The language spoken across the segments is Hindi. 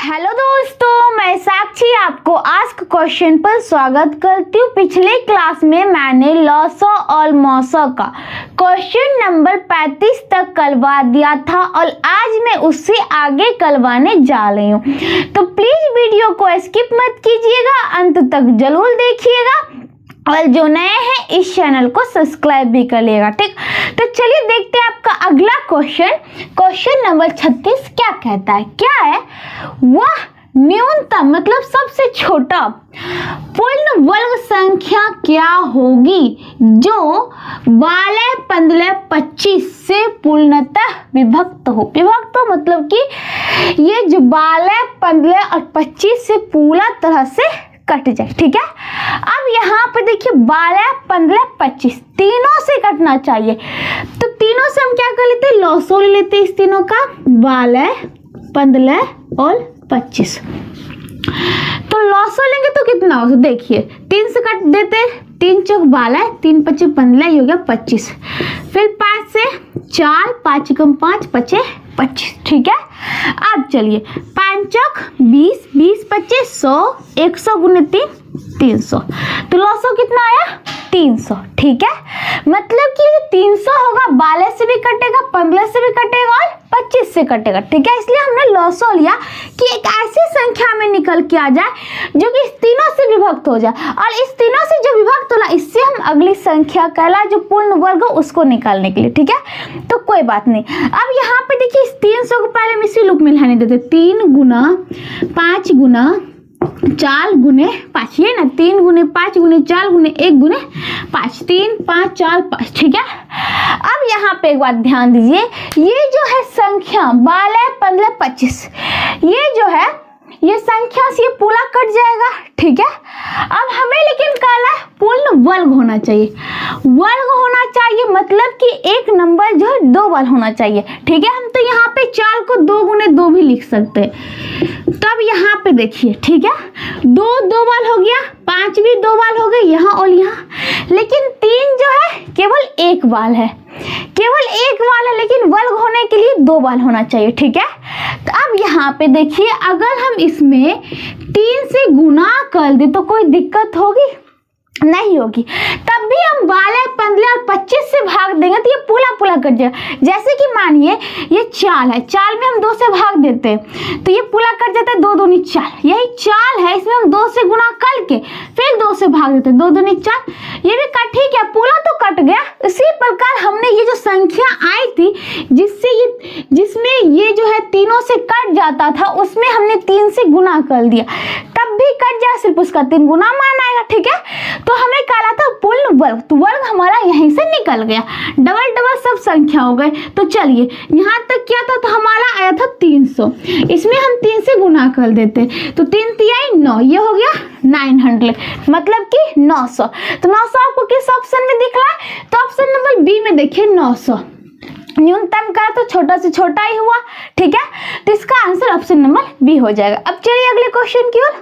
हेलो दोस्तों, मैं साक्षी आपको आस्क क्वेश्चन पर स्वागत करती हूँ। पिछले क्लास में मैंने लॉस और मौसा का क्वेश्चन नंबर 35 तक करवा दिया था और आज मैं उससे आगे करवाने जा रही हूँ। तो प्लीज वीडियो को स्किप मत कीजिएगा, अंत तक जरूर देखिएगा और जो नए हैं इस चैनल को सब्सक्राइब भी कर लिएगा। ठीक, तो चलिए देखते हैं आपका अगला क्वेश्चन नंबर 36 क्या कहता है। क्या है वह न्यूनतम मतलब सबसे छोटा पूर्ण वर्ग संख्या क्या होगी जो 12, 15, 25 से पूर्णतः विभक्त हो। विभक्त हो मतलब कि ये जो 12, 15 और 25 से पूरा तरह से कट जाए। ठीक है, अब यहाँ पे देखिए 12, 15, 25 तीनों से कटना चाहिए। तो तीनों से हम क्या कर लेते हैं, लॉसो ले लेते हैं इस तीनों का, 12, 15 और 25। तो लॉसो लेंगे तो कितना होगा, देखिए 3 से कट देते, 3 चौक 12, 3 पचे 15, ये हो गया 25। फिर 5 से 4, 5 कम 5 पचे 25। ठीक है, अब चलिए 5 चौक 20, 20 पचे 100, 100 गुने 3 300। तो लॉसो कितना आया 300। ठीक है, मतलब कि 300 होगा 12 से भी कटेगा, 15 से भी कटेगा और 25 से कटेगा। ठीक है, इसलिए हमने लॉसो लिया कि एक ऐसी संख्या में निकल के आ जाए जो कि इस तीनों से विभक्त हो जाए, और इस तीनों से जो विभक्त होला इससे हम अगली संख्या कहला जो पूर्ण वर्ग हो उसको निकालने के लिए। ठीक है, तो कोई बात नहीं। अब यहाँ पे देखिए इस 300 को पहले हम इसी लूप में लाने देते, 3 गुना 5 गुना 4 गुने 5, ये ना 3 गुने 5 गुने 4 गुने 1 गुने 5, 3 5 4 5। ठीक है, अब यहाँ पे एक बात ध्यान दीजिए, ये जो है संख्या 12, 15, 25 ये जो है ये संख्या से ये पूरा कट जाएगा। ठीक है, अब हमें लेकिन कहना है पूर्ण वर्ग होना चाहिए। वर्ग होना चाहिए मतलब कि एक नंबर जो है 2 बार होना चाहिए। ठीक है, हम तो यहाँ पे 4 को 2 गुने 2 भी लिख सकते हैं। तब यहाँ पे देखिए, ठीक है, 2 बार हो गया, 5 भी 2 बार हो गए यहाँ और यहाँ, लेकिन 3 जो है केवल 1 बार है, केवल 1 बार है, लेकिन वर्ग होने के लिए 2 बार होना चाहिए। ठीक है, तो अब यहाँ पे देखिए अगर हम इसमें 3 से गुना कर दे तो कोई दिक्कत होगी नहीं होगी। तब भी हम 12, 15 और 25 से भाग देंगे तो ये पूरा कट जाएगा। जैसे कि मानिए ये 4 है, 4 में हम 2 से भाग देते हैं तो ये पूरा कट जाता है, 2 दूनी 4, यही 4 है, इसमें हम 2 से गुना करके फिर 2 से भाग देते हैं, 2 दूनी 4, ये भी कट, ठीक है, पूरा तो कट गया। इसी प्रकार हमने ये जो संख्या आई थी जिसमें ये जो है तीनों से कट जाता था उसमें हमने 3 से गुना कर दिया, तब भी कट जाए, सिर्फ उसका 3 गुना मान आएगा। ठीक है, तो हमें कहला था पूर्ण वर्ग, तो वर्ग हमारा यहीं से निकल गया, डबल सब संख्या हो गए। तो चलिए यहाँ तक क्या था, तो हमारा आया था 300, इसमें हम 3 से गुना कर देते तो 3 3 9, ये हो गया 900 मतलब कि 900। तो 900 आपको किस ऑप्शन में दिख रहा है, तो ऑप्शन नंबर बी में देखिए 900 न्यूनतम का तो छोटा से छोटा ही हुआ। ठीक है, तो इसका आंसर ऑप्शन नंबर बी हो जाएगा। अब चलिए अगले क्वेश्चन की ओर।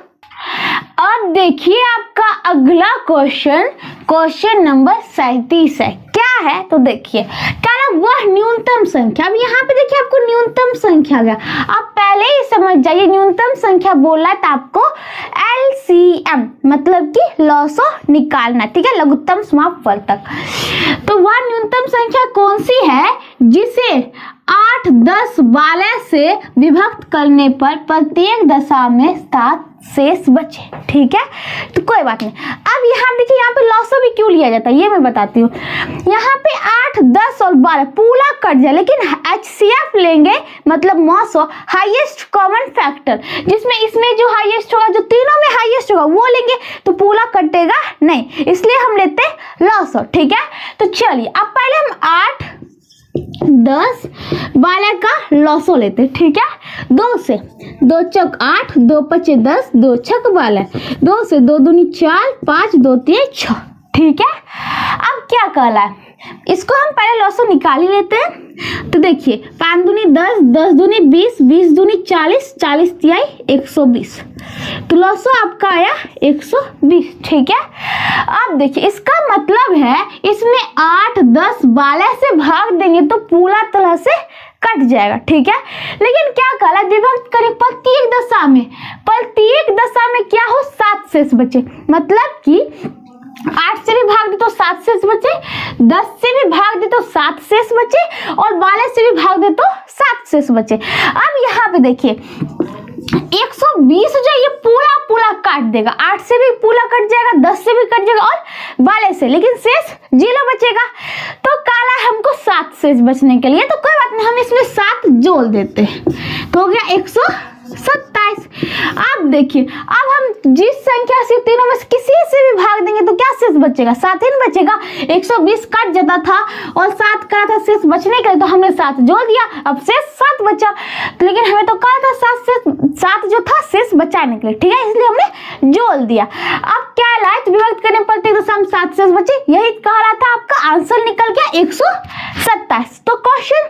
अब देखिए आपका अगला क्वेश्चन नंबर 37 है। क्या है, तो देखिए क्या वह न्यूनतम संख्या। अब यहाँ पे देखिए आपको न्यूनतम संख्या गया, आप पहले ही समझ जाइए न्यूनतम संख्या बोल रहा है तो आपको LCM मतलब कि लॉसो निकालना। ठीक है, लघुत्तम समाप्त वर्ग तक। तो वह न्यूनतम संख्या कौन सी है जिसे 8, 10, 12 से विभक्त करने पर प्रत्येक दशा में 7 शेष बचे। ठीक है, तो कोई बात नहीं। अब यहाँ देखिए यहाँ पे लॉसो भी क्यों लिया जाता है ये मैं बताती हूँ। यहाँ पे 8, 10 और 12 पूरा कट जाए, लेकिन HCF लेंगे मतलब मौसो हाईएस्ट कॉमन फैक्टर, जिसमें इसमें जो हाईएस्ट होगा, जो तीनों में हाईएस्ट होगा वो लेंगे तो पूरा कटेगा नहीं, इसलिए हम लेते हैं लॉसो। ठीक है, तो चलिए अब पहले हम 8, 10, 12 का लॉसो लेते। ठीक है, 2 से 2 चौक 8, 2 पचे 10, 2 छक 12, 2 से 2 दूनी 4, 5 2 3 6। ठीक है, अब क्या कहला है, इसको हम पहले लॉसो निकाल ही लेते हैं। तो देखिए 5 दूनी 10, 10 दूनी 20, 20 दूनी 40, 40 तिहाई 120। तो लॉसो आपका आया 120। ठीक है, अब देखिए इसका मतलब है इसमें 8, 10, 12 से भाग देंगे तो पूरा तरह से कट जाएगा, ठीक है। लेकिन क्या कहा, विभक्त करें प्रत्येक दशा में क्या हो, 7 शेष बचे। मतलब कि 8 से भी भाग दे तो 7 शेष बचे, 10 से भी भाग दे तो 7 शेष बचे, और 12 से भी भाग दे तो 7 शेष बचे। अब यहाँ पे देखिए 120 जो ये पूरा काट देगा, 8 से भी पूरा कट जाएगा, 10 से भी कट जाएगा और 12 से, लेकिन शेष 0 बचेगा। तो काला हमको 7 शेष बचने के लिए, तो कोई बात नहीं, हम इसमें 7 जोड़ देते हैं, तो हो गया 127। अब देखिए, अब हम जिस संख्या से तीनों में से किसी से भी भाग देंगे तो क्या शेष बचेगा, 7 ही बचेगा। 120 कट जाता था और 7 करा था शेष बचने के लिए, तो हमने 7 जोड़ दिया, अब शेष 7 बचा। लेकिन हमें तो कहा था 7 जो था शेष बचाने के लिए, ठीक है, इसलिए हमने जोड़ दिया। अब क्या लाए, तो विभक्त करने पर प्रत्येक दशा में 7 शेष बचे, यही कह रहा था। आपका आंसर निकल गया 127। तो क्वेश्चन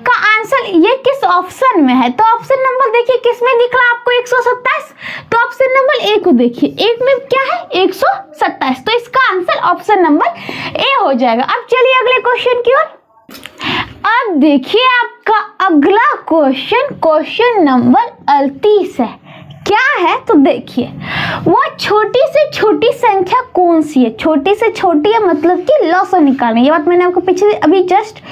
का आंसर ये किस ऑप्शन में है, तो ऑप्शन नंबर देखिए किसमें दिख रहा है आपको 127, तो ऑप्शन नंबर ए को देखिए, एक में क्या है 127, तो इसका आंसर ऑप्शन नंबर ए हो जाएगा। अब चलिए अगले क्वेश्चन की ओर। अब देखिए आपका अगला क्वेश्चन नंबर 38 है। क्या है, तो देखिए वो छोटी से छोटी संख्या कौन सी है, छोटी से छोटी है मतलब कि लॉसो निकालना, ये बात मैंने आपको पिछले अभी जस्ट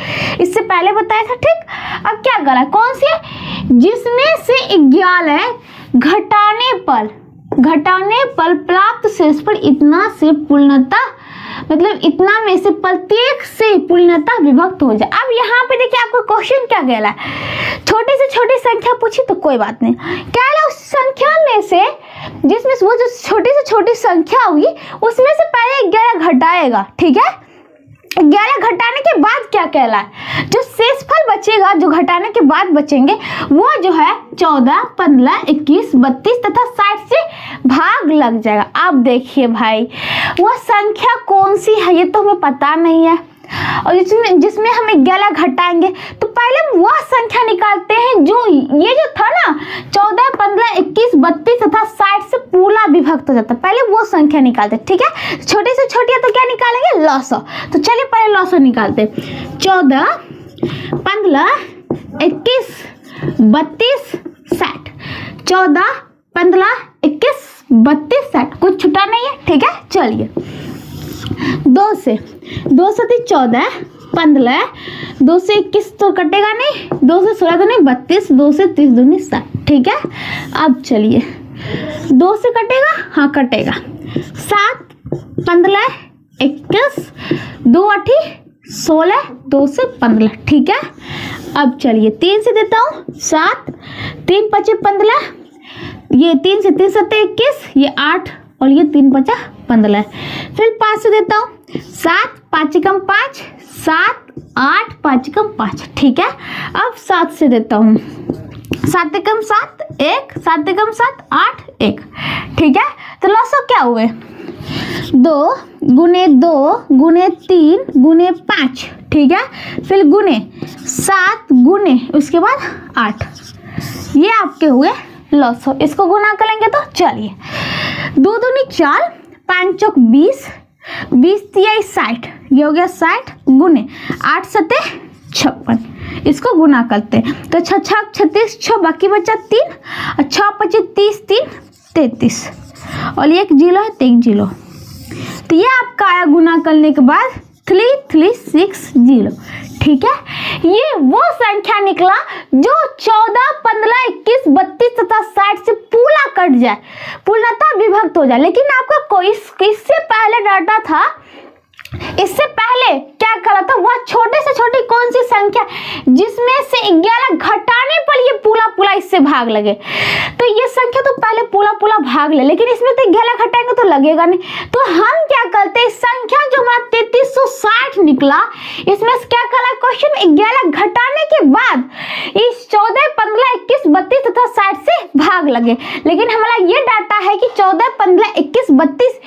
इससे पहले बताया था, ठीक। अब क्या करा, कौन सी है, जिसमें से 11 घटाने पर प्राप्त शेषफल इतना से पूर्णतः, मतलब इतना में से प्रत्येक से पूर्णतः विभक्त हो जाए। अब यहाँ पे देखिए आपको क्वेश्चन क्या कह रहा है, छोटी से छोटी संख्या पूछी तो कोई बात नहीं, क्या है उस संख्या में से जिसमें वो जो छोटी से छोटी संख्या होगी उसमें से पहले 11 घटाएगा, ठीक है। 11 घटाने के बाद क्या कहला है, जो शेषफल बचेगा, जो घटाने के बाद बचेंगे वो जो है 14, 15, 21, 32 तथा 60 से भाग लग जाएगा। अब देखिए भाई वो संख्या कौन सी है ये तो हमें पता नहीं है, और जिसमें हम 11 घटाएंगे तो पहले हम वह संख्या निकालते हैं जो ये जो था ना 14, 15, 21, 32 तथा 60 से पूरा विभक्त हो जाता है, पहले वो संख्या निकालते हैं, ठीक है। छोटे से छोटी है तो क्या निकालेंगे, लॉसो। तो चलिए पहले लॉसो निकालते, 14, 15, 21, 32, 60, 14, 15, 21, 32, 60, कुछ छुटा नहीं है, ठीक है। चलिए 2 से 14, 15, 2 से 21 तो कटेगा नहीं, 2 से 16 तो नहीं 32, 2 से 30 दूनी 60, ठीक है। अब चलिए 2 से कटेगा, हाँ कटेगा, 7, 15, 21, 2 8 16, 2 से 15, ठीक है। अब चलिए 3 से देता हूँ, 7, 3 5 15, ये 3 से 3 7 21, ये 8 और ये 3 5 15, फिर 5 से देता हूँ, 7 5 कम 5, 7 8 5 कम 5, ठीक है। अब 7 से देता हूँ, 7 कम 7 1, 7 कम 7 8 1, ठीक है। तो लॉसो क्या हुए, 2 गुने 2 गुने 3 गुने 5, ठीक है, फिर गुने 7 गुने उसके बाद 8, ये आपके हुए लॉसो। इसको गुना करेंगे तो चलिए 2 दूनी 4, 5 चौक 20, 20 तिया 60, ये हो गया 60 गुने 8 सते 56, इसको गुना करते हैं तो 6 6 36, 6 बाकी बचा 3, 6 25 30, 3 33 और ये 1 जीरो है तो 1 जीरो, तो ये आपका आया गुना करने के बाद 3360, ठीक है। ये वो संख्या निकला जो 14, 15, 21, 32 तथा 60 से पूरा कट जाए, पूर्णतः विभक्त हो जाए। लेकिन आपका कोई इससे पहले डाटा था, इससे पहले क्या करा था, वह छोटे से छोटी कौन सी संख्या जिसमें से 11 घटाने पर ये पूरा इससे भाग लगे, तो ये संख्या तो पहले पूरा भाग ले, लेकिन इसमें तो 11 घटाएंगे तो लगेगा नहीं, तो हम क्या करते हैं, संख्या जो हमारा 3360 निकला, इसमें से क्या करा क्वेश्चन, 11 घटाने के बाद इस 14, 15, 21, 32 तथा 60 से भाग लगे। लेकिन हमारा ये डाटा है कि 14, 15, 21, 32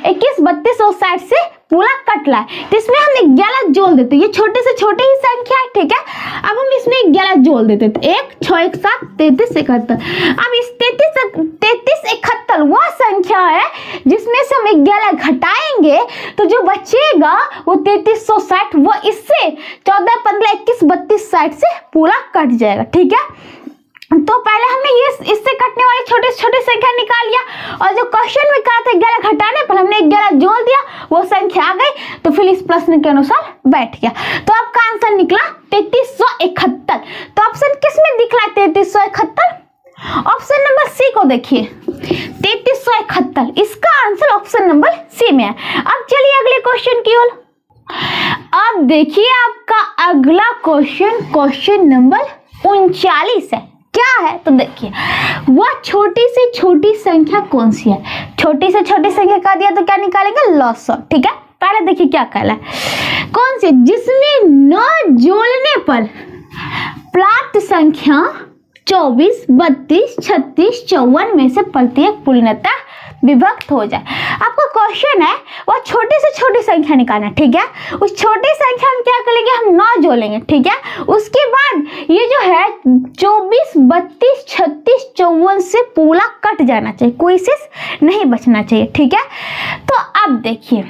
21, 32 और 60 से पूरा कट रहा है, तो इसमें हम 11 जोड़ देते, ये छोटे से छोटे ही संख्या है, ठीक है। अब हम इसमें 11 जोड़ देते, तो 1 6 1 7 33 71, अब इस 33 71 वह संख्या है जिसमें से हम 11 घटाएंगे तो जो बचेगा वो 3360, वो इससे 14, 15, 21, 32, 60 से पूरा कट जाएगा। ठीक है, तो पहले हमने ये इससे कटने वाली छोटे से छोटी संख्या निकाल लिया, और जो क्वेश्चन में कहा था 11 घटाने पर हमने 11 जोड़ दिया, वो संख्या आ गई, तो फिर इस प्रश्न के अनुसार बैठ गया। तो आपका आंसर निकला 3371। तो ऑप्शन किस में दिखला 3371? ऑप्शन नंबर सी को देखिए, 3371, इसका आंसर ऑप्शन नंबर सी में है। अब चलिए अगले क्वेश्चन की ओर। अब देखिए आपका अगला क्वेश्चन नंबर 39 है। क्या है तो देखिए, वह छोटी से छोटी संख्या कौन सी है? छोटी से छोटी संख्या का दिया तो क्या निकालेंगे? लॉसो। ठीक है, पहले देखिए क्या कहला है, कौन सी जिसमें 9 जोड़ने पर प्राप्त संख्या 24, 32, 36, 54 में से प्रत्येक पूर्णतः विभक्त हो जाए। आपका क्वेश्चन है वह छोटी से छोटी संख्या निकालना। ठीक है, उस छोटी संख्या हम क्या करेंगे? हम 9 जोड़ेंगे। ठीक है, उसके बाद ये जो है 24, 32, 36, 54 से पूरा कट जाना चाहिए, कोई शेष नहीं बचना चाहिए। ठीक है, तो अब देखिए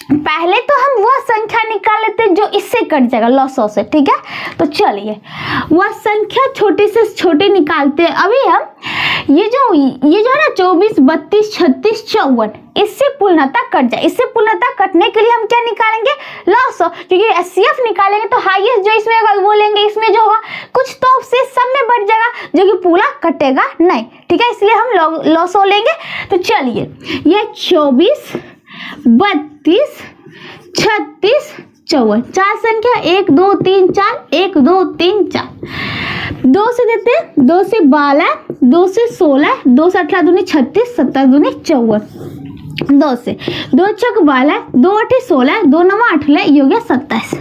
पहले तो हम वह संख्या निकाल लेते हैं जो इससे कट जाएगा, लॉसो से। ठीक है, तो चलिए वह संख्या छोटी से छोटी निकालते हैं। अभी हम ये जो है ना 24, 32, 36, 54, इससे पूर्णतः कट जाए। इससे पूर्णतः कटने के लिए हम क्या निकालेंगे? लॉसो, क्योंकि एचसीएफ निकालेंगे तो हाईएस्ट जो इसमें होगा वो लेंगे, इसमें जो होगा कुछ तो से सब में बढ़ जाएगा जो कि पूरा कटेगा नहीं। ठीक है, इसलिए हम लॉसो लेंगे। तो चलिए ये 24, 32, 36, 54, 4 संख्या, 1 2 3 4, 1 2 3 4, 2 से देते हैं, 2 से 12, 2 से 16, 2 से 18 दूनी 36, 17 दूनी 54, 2 से 2 चौक 12, 2 8 16, 2 9 18, ये हो गया 27।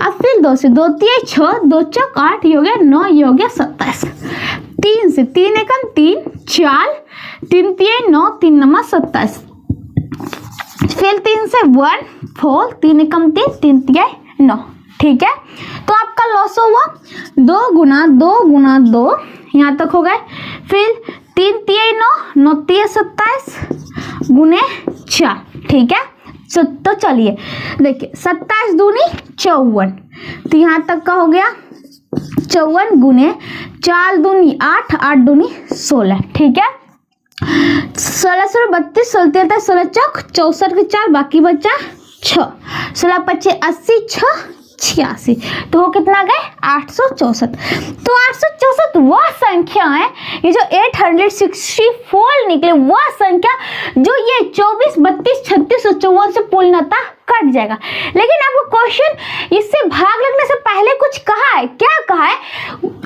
अब फिर 2 से 2 3 6, 2 चौक 8, ये हो गया 9, ये हो गया 27। 3 से 3 एकम 3, 4, 3 3 9, 3 9 27। फिर 3 से 1 4, 3 एकम 3, 3 3 9। ठीक है, तो आपका लॉस हुआ 2 गुना 2 गुना 2, यहाँ तक हो गए। फिर 3 3 9, 9 3 27 गुने 4। ठीक है, तो चलिए देखिए 27 दूनी 54, तो यहाँ तक का हो गया 54 गुने 4 दूनी 8, 8 दूनी 16। ठीक है, 16 16 32, 16 33, 16 चौक 64 के 4, बाकी बचा 6, 16 25 80, 6 86, तो हो कितना गए? 864। तो 864 वह संख्या है, ये जो 864 निकले वह संख्या जो ये 24, 32, 36 और 54 से पूर्णतः कट जाएगा। लेकिन आपको क्वेश्चन इससे भाग लगने से पहले कुछ कहा है। क्या कहा है?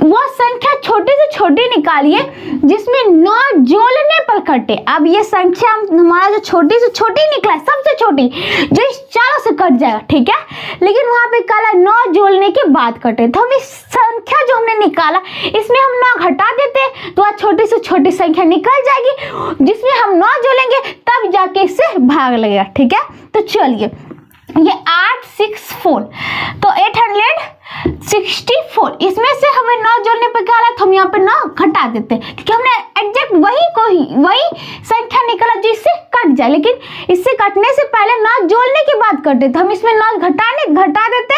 वह संख्या छोटी से छोटी निकालिए जिसमें 9 जोड़ने पर कटे। अब ये संख्या हमारा जो छोटी से छोटी निकला है, सबसे छोटी जो इस चारों से कट जाएगा। ठीक है, लेकिन वहां पे काला 9 जोड़ने के बाद कटे, तो हम इस संख्या जो हमने निकाला इसमें हम 9 घटा देते तो वह छोटी से छोटी संख्या निकल जाएगी, जिसमें हम 9 जोड़ेंगे तब जाके इससे भाग लगेगा। ठीक है, तो चलिए ये 864, तो 864, इसमें से हमें 9 जोड़ने पर क्या आया, तो हम यहाँ पे 9 घटा देते हैं क्योंकि हमने एग्जैक्ट वही संख्या निकाला जो इससे कट जाए। लेकिन इससे कटने से पहले 9 जोड़ने के बाद कटे, तो हम इसमें 9 घटा देते,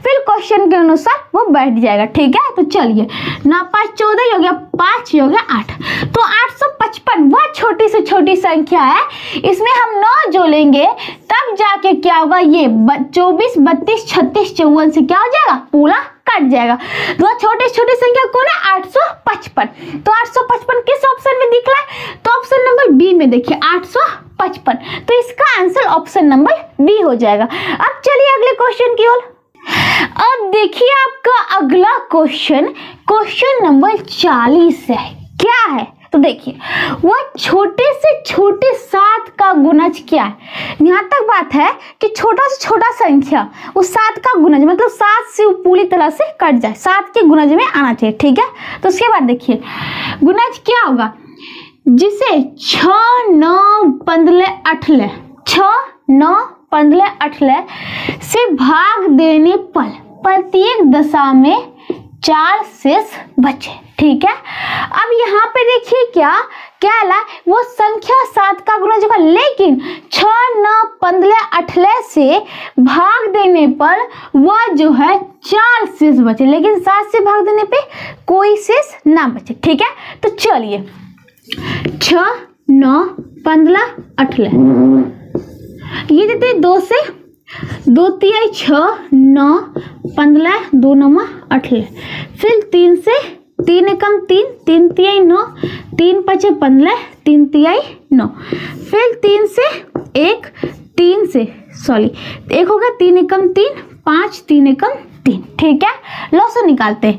फिर क्वेश्चन के अनुसार वो बैठ जाएगा। ठीक है, तो चलिए 9 5 14 हो गया, 5 हो गया 8, तो 855 वह छोटी से छोटी संख्या है, इसमें हम 9 जोड़ेंगे तब जाके क्या होगा, ये 24 32 36 54 से क्या हो जाएगा, पूरा कट जाएगा। तो छोटी छोटी संख्या कौन है? 855। तो 855 किस ऑप्शन में दिख रहा है? तो ऑप्शन नंबर बी में देखिए 855, तो इसका आंसर ऑप्शन नंबर बी हो जाएगा। अब चलिए अगले क्वेश्चन की ओर। अब देखिए आपका अगला क्वेश्चन नंबर 40 है। क्या है तो देखिए, वह छोटे से छोटे 7 का गुणज क्या है? यहाँ तक बात है कि छोटा से छोटा संख्या उस 7 का गुणज, मतलब 7 से पूरी तरह से कट जाए, 7 के गुणज में आना चाहिए। ठीक है, तो उसके बाद देखिए गुणज क्या होगा, जिसे 6 9 15 18 6 9 15 18 से भाग देने पर प्रत्येक दशा में 4 शेष बचे। ठीक है, अब यहाँ पे देखिए क्या क्या है वो संख्या 7 का गुणज होगा, लेकिन 6, 9, 15, 18 से भाग देने पर वह जो है 4 शेष बचे, लेकिन 7 से भाग देने पे कोई शेष ना बचे। ठीक है, तो चलिए 6, 9, 15, 18 ये देते 2 से 2 तिहाई 6, 9, 15, 2 9 18, फिर 3 से 3 एकम 3, 3 तिहाई 9, 3 5 15, 3 तिहाई 9, फिर 3 से 1, 3 से सॉरी 1 हो गया, 3 एकम 3, 5, 3 एकम 3। ठीक है, लॉस निकालते हैं।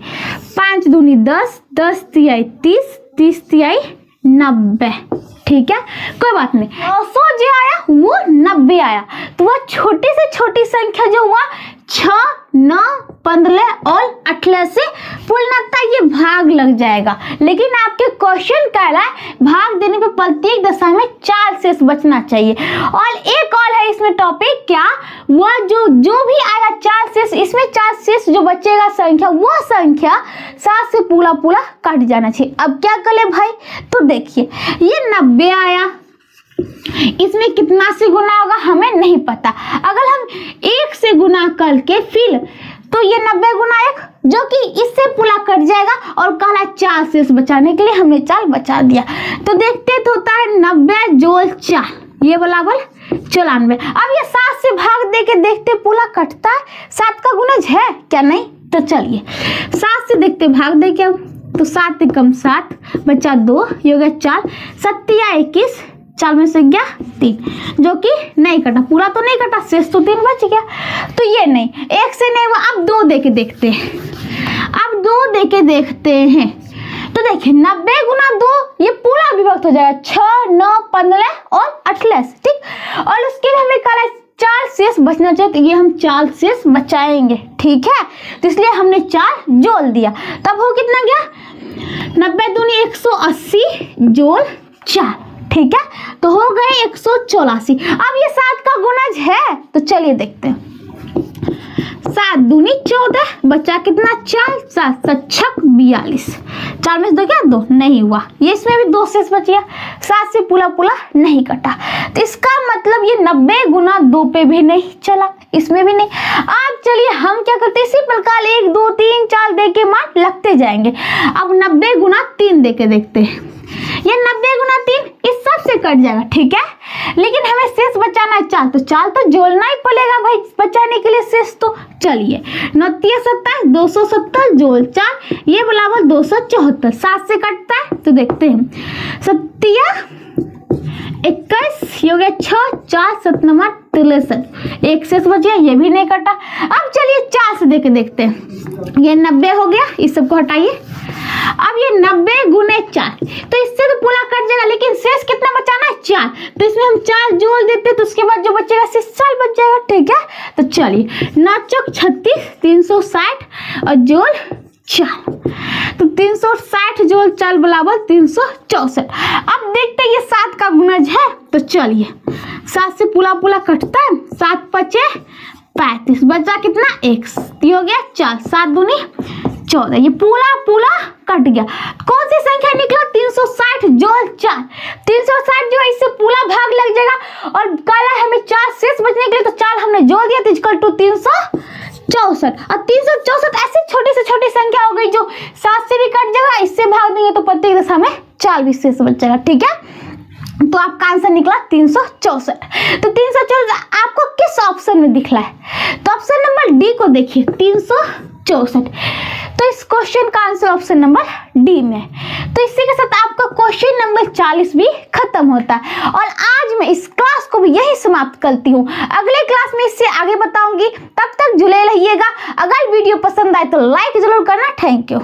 5 दूनी 10, 10 तिहाई 30, 30 तिहाई 90। ठीक है, कोई बात नहीं। 900 जो आया वो 90 आया, तो वह छोटी से छोटी संख्या जो हुआ 6, 9, 15 और 18 से पूर्णतः ये भाग लग जाएगा। लेकिन आपके क्वेश्चन कह रहा है भाग देने पे प्रत्येक दशा में 4 शेष बचना चाहिए। और एक और है इसमें टॉपिक, क्या वह जो भी आएगा 4 शेष, इसमें 4 शेष जो बचेगा संख्या, वो संख्या 7 से पूरा कट जाना चाहिए। अब क्या करें भाई, तो देखिए ये 90 आया, इसमें कितना से गुना होगा हमें नहीं पता। अगर हम 1 से गुना करके फिर तो ये 90 गुना 1 जो कि इससे पूरा कट जाएगा, और कहला 4 शेष बचाने के लिए हमने 4 बचा दिया। तो देखते तो होता है 90 जोड़ 4, ये बराबर 94। अब ये 7 से भाग दे के देखते पूरा कटता है, 7 का गुणज है क्या, नहीं। तो चलिए 7 से देखते भाग दे के, तो 7 एकम 7 बचा 2, ये हो गया 4, 7 या 21, 4 में से गया 3, जो कि नहीं कटा, पूरा तो नहीं कटा, शेष तो 3 बच गया। तो ये नहीं, 1 से नहीं हुआ, अब 2 दे के देखते हैं। अब 2 दे के देखते हैं, तो देखिए 90 गुना 2 ये पूरा विभक्त हो जाएगा 6, 9, 15 और 18। ठीक, और उसके लिए हमें कहा 4 शेष बचना चाहिए, तो ये हम 4 शेष बचाएंगे। ठीक है, तो इसलिए हमने 4 जोड़ दिया, तब हो कितना गया 90 दूनी 180 जोड़ 4। ठीक है, तो हो गए 184। अब ये 7 का गुणज है, तो चलिए देखते हैं। 7 दूनी 14 बचा कितना 4, 7 7 42, 4 में से 2 क्या 2 नहीं हुआ, ये इसमें भी 2 शेष बच गया, 7 से पूरा नहीं कटा। तो इसका मतलब ये 90 गुना 2 पे भी नहीं चला, इसमें भी नहीं। अब चलिए हम क्या करते हैं, इसी प्रकार 1 2 3 4 दे के मान लगते जाएंगे। अब 90 गुना 3 दे के देखते हैं, ये 90 गुना 3 इस सब से कट जाएगा। ठीक है, लेकिन हमें शेष बचाना है 4, तो 4 तो जोड़ना ही पड़ेगा भाई बचाने के लिए शेष। तो चलिए 9 तिया 27, 270 जोड़ 4, ये बराबर 274। 7 से कटता है, तो देखते हैं 7 21, ये हो गया 6, 4 7 9 63, 1 शेष बच गया, ये भी नहीं कटा। अब चलिए 4 से देके देखते हैं, ये 90 हो गया, इस सबको हटाइए। अब ये 90 गुने 4, तो इससे तो पूरा कट जाएगा, लेकिन शेष कितना बचाना है 4, तो इसमें हम 4 जोड़ देते हैं, तो उसके बाद जो बचेगा शेष 4 बच जाएगा। ठीक है, तो चलिए 9 चौक 36, 360 और जोड़ 4, तो 360 जोड़ 4 बराबर 364। अब देखते हैं ये 7 का गुणज है, तो चलिए 7 से पूरा कटता है, 7 5 35, बचा कितना 1, हो गया 4, 7 दूनी 14, ये पूरा कट गया। कौन सी संख्या निकला 360 जोड़ 4, 360 जो है इससे पूरा भाग लग जाएगा, और काला हमें 4 शेष बचने के लिए, तो 4 हमने जोड़ दिया, तो इक्वल टू 364। और 364 ऐसी छोटी से छोटी संख्या हो गई जो 7 से भी कट जाएगा, इससे भाग देंगे तो प्रत्येक दशा में 4 भी शेष बच जाएगा। ठीक है, तो आपका आंसर निकला 364। तो 364 आपको किस ऑप्शन में दिख रहा है, तो ऑप्शन नंबर डी को देखिए 364, तो इस क्वेश्चन का आंसर ऑप्शन नंबर डी में। तो इसी के साथ आपका क्वेश्चन नंबर 40 भी खत्म होता है, और आज मैं इस क्लास को भी यही समाप्त करती हूँ। अगले क्लास में इससे आगे बताऊंगी, तब तक जुड़े रहिएगा। अगर वीडियो पसंद आए तो लाइक जरूर करना। Thank you.